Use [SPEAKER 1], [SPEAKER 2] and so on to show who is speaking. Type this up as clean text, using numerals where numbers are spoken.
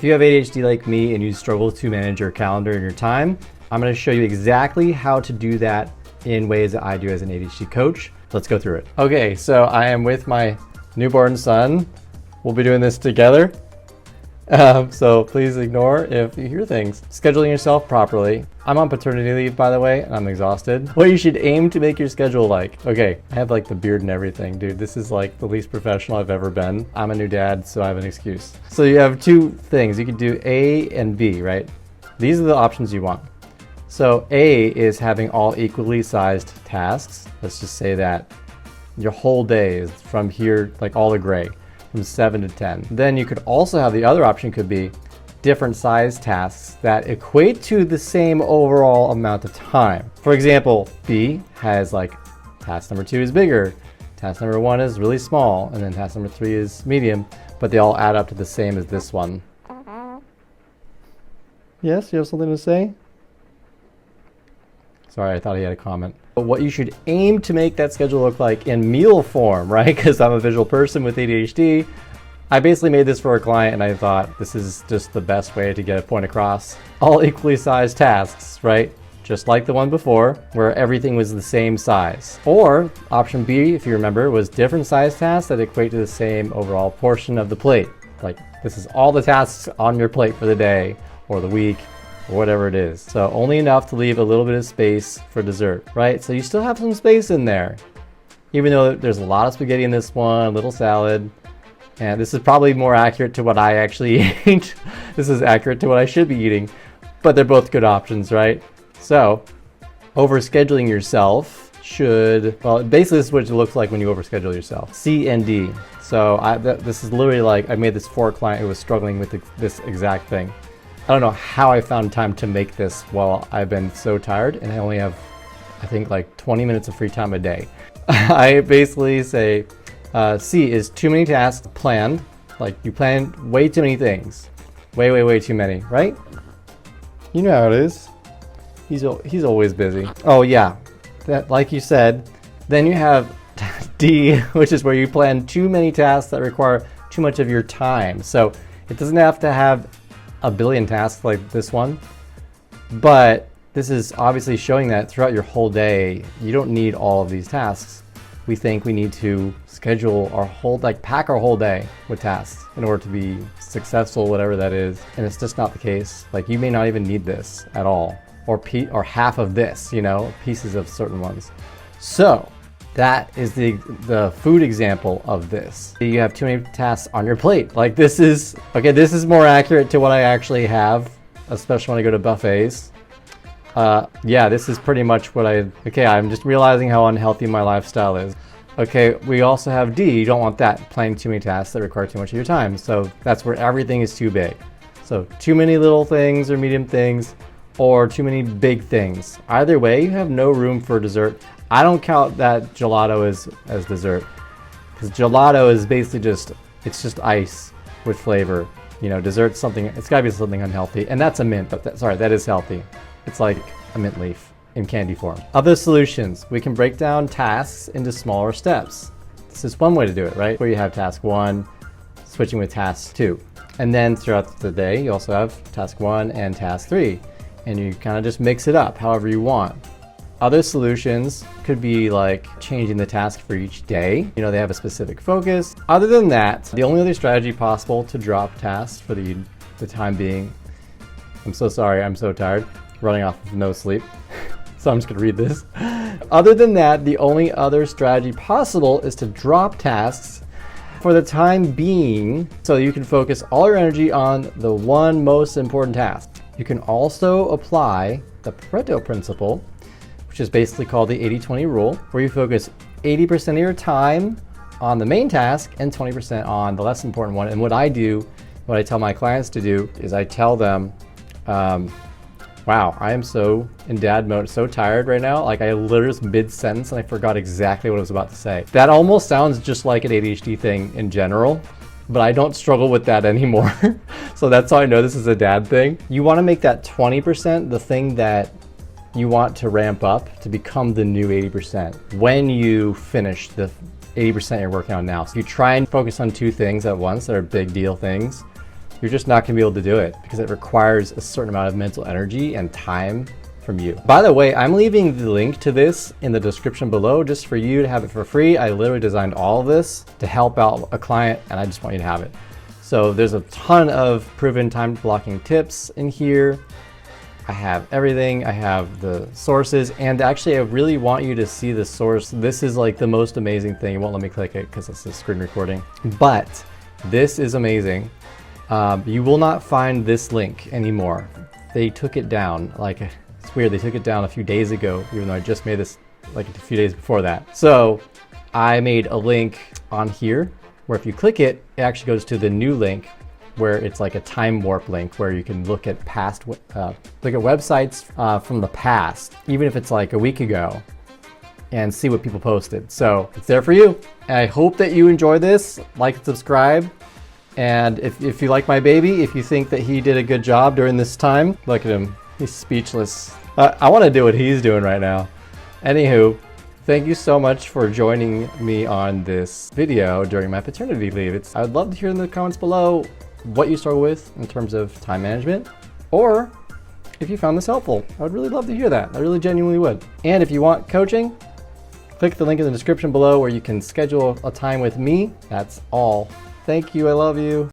[SPEAKER 1] If you have ADHD like me and you struggle to manage your calendar and your time, I'm going to show you exactly how to do that in ways that I do as an ADHD coach. Let's go through it. Okay, so I am with my newborn son. We'll be doing this together. So please ignore if you hear things. Scheduling yourself properly. I'm on paternity leave, by the way, and I'm exhausted. What you should aim to make your schedule like. Okay, I have like the beard and everything, dude. This is like the least professional I've ever been. I'm a new dad, so I have an excuse. So you have two things. You can do A and B, right? These are the options you want. So A is having all equally sized tasks. Let's just say that your whole day is from here, like all the gray, from 7 to 10. Then you could also have the other option could be different size tasks that equate to the same overall amount of time. For example, B has like task number 2 is bigger, task number 1 is really small, and then task number 3 is medium, but they all add up to the same as this one. Yes, you have something to say? Sorry, I thought he had a comment. But what you should aim to make that schedule look like in meal form, right? Because I'm a visual person with ADHD. I basically made this for a client and I thought this is just the best way to get a point across. All equally sized tasks, right? Just like the one before, where everything was the same size. Or option B, if you remember, was different size tasks that equate to the same overall portion of the plate. Like this is all the tasks on your plate for the day or the week, or whatever it is. So only enough to leave a little bit of space for dessert, right? So you still have some space in there, even though there's a lot of spaghetti in this one, a little salad, and this is probably more accurate to what I actually eat. This is accurate to what I should be eating, but they're both good options, right? So overscheduling yourself should, well, basically this is what it looks like when you overschedule yourself. C and D. So this is literally like, I made this for a client who was struggling with this exact thing. I don't know how I found time to make this while I've been so tired and I only have, I think, like 20 minutes of free time a day. I basically say C is too many tasks planned. Like you plan way too many things. Way too many, right? You know how it is. He's always busy. Oh yeah, that, like you said. Then you have D, which is where you plan too many tasks that require too much of your time. So it doesn't have to have a billion tasks like this one, but this is obviously showing that throughout your whole day, you don't need all of these tasks. We think we need to schedule our whole, like pack our whole day with tasks in order to be successful, whatever that is. And it's just not the case. Like you may not even need this at all, or half of this, you know, pieces of certain ones. So that is the food example of this. You have too many tasks on your plate. Like this is more accurate to what I actually have, especially when I go to buffets. Yeah, this is pretty much what I'm just realizing how unhealthy my lifestyle is. Okay, we also have D. You don't want that, planning too many tasks that require too much of your time. So that's where everything is too big. So too many little things or medium things, or too many big things. Either way, you have no room for dessert. I don't count that gelato as dessert, because gelato is basically just ice with flavor. You know, dessert's something, it's gotta be something unhealthy, and that's a mint, but that is healthy. It's like a mint leaf in candy form. Other solutions, we can break down tasks into smaller steps. This is one way to do it, right? Where you have task 1, switching with task 2. And then throughout the day, you also have task 1 and task 3, and you kind of just mix it up however you want. Other solutions could be like changing the task for each day. You know, they have a specific focus. Other than that, the only other strategy possible to drop tasks for the time being, I'm so sorry, I'm so tired, running off of no sleep. So I'm just gonna read this. Other than that, the only other strategy possible is to drop tasks for the time being so you can focus all your energy on the one most important task. You can also apply the Pareto principle, which is basically called the 80-20 rule, where you focus 80% of your time on the main task and 20% on the less important one. And what I tell my clients to do is I tell them, wow, I am so in dad mode, so tired right now. Like I literally was mid-sentence and I forgot exactly what I was about to say. That almost sounds just like an ADHD thing in general, but I don't struggle with that anymore. So that's how I know this is a dad thing. You wanna make that 20% the thing that you want to ramp up to become the new 80% when you finish the 80% you're working on now. So you try and focus on two things at once that are big deal things. you're just not gonna be able to do it because it requires a certain amount of mental energy and time from you. By the way, I'm leaving the link to this in the description below just for you to have it for free. I literally designed all of this to help out a client, and I just want you to have it. So there's a ton of proven time blocking tips in here. I have everything. I have the sources, and actually I really want you to see the source. This is like the most amazing thing. It won't let me click it because it's a screen recording, but this is amazing. You will not find this link anymore. They took it down. Like, it's weird, they took it down a few days ago, even though I just made this like a few days before that. So I made a link on here where if you click it, it actually goes to the new link where it's like a time warp link where you can look at past, look at websites from the past, even if it's like a week ago, and see what people posted. So it's there for you. And I hope that you enjoy this. Like and subscribe. And if you like my baby, if you think that he did a good job during this time, look at him. He's speechless. I want to do what he's doing right now. Anywho, thank you so much for joining me on this video during my paternity leave. I would love to hear in the comments below what you struggle with in terms of time management, or if you found this helpful. I would really love to hear that. I really genuinely would. And if you want coaching, click the link in the description below where you can schedule a time with me. That's all. Thank you. I love you.